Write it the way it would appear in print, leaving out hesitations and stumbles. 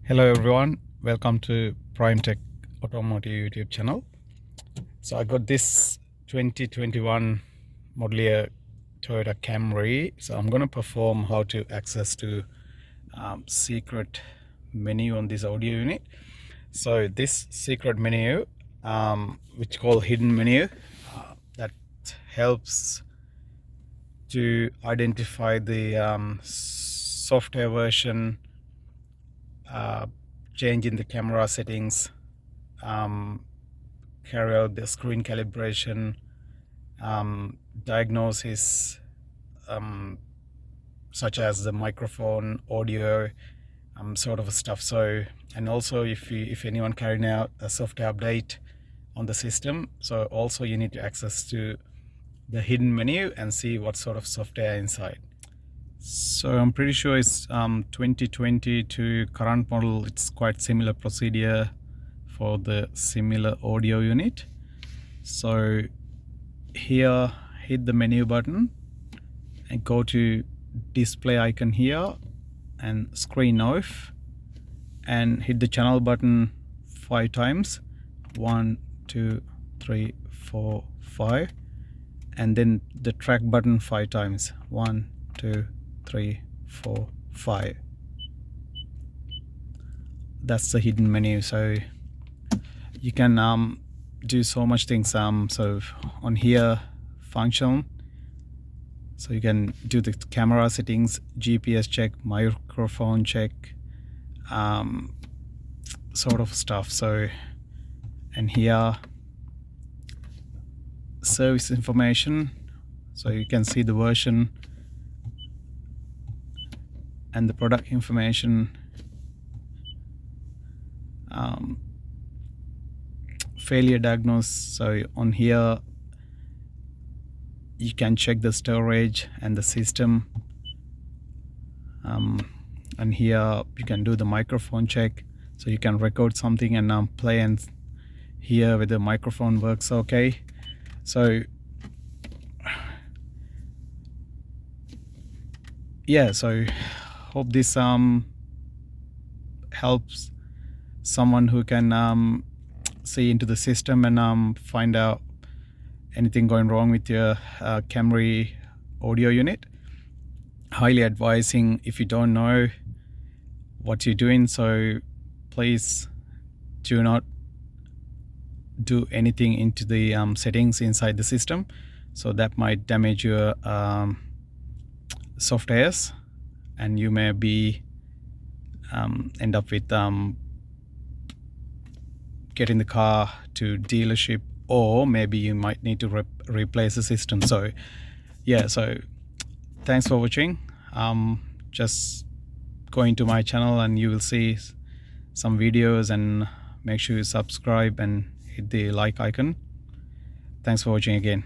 Hello everyone, welcome to PrimeTech Automotive YouTube channel. So I got this 2021 model year Toyota Camry. So I'm going to perform how to access to secret menu on this audio unit. So this secret menu, which called hidden menu, that helps to identify the software version, change in the camera settings, carry out the screen calibration, diagnosis, such as the microphone, audio, sort of stuff. So, and also if anyone carrying out a software update on the system, so also you need to access to the hidden menu and see what sort of software inside. So I'm pretty sure it's 2020 to current model. It's quite similar procedure for the similar audio unit. So here, hit the menu button and go to display icon here and screen off, and hit the channel button 5 times, 1 2 3 4 5, and then the track button 5 times, 1 2 3 4 5. That's the hidden menu. So you can do so much things. So on here, function, so you can do the camera settings, GPS check, microphone check, sort of stuff. So, and here, service information, so you can see the version and the product information. Failure diagnosis, so on here you can check the storage and the system, and here you can do the microphone check, so you can record something and play and hear whether the microphone works okay. So yeah, so hope this helps someone who can see into the system and find out anything going wrong with your Camry audio unit. Highly advising if you don't know what you're doing, so please do not do anything into the settings inside the system, so that might damage your softwares, and you may be end up with getting the car to dealership, or maybe you might need to replace the system. So yeah, so thanks for watching. Just go into my channel and you will see some videos, and make sure you subscribe and hit the like icon. Thanks for watching again.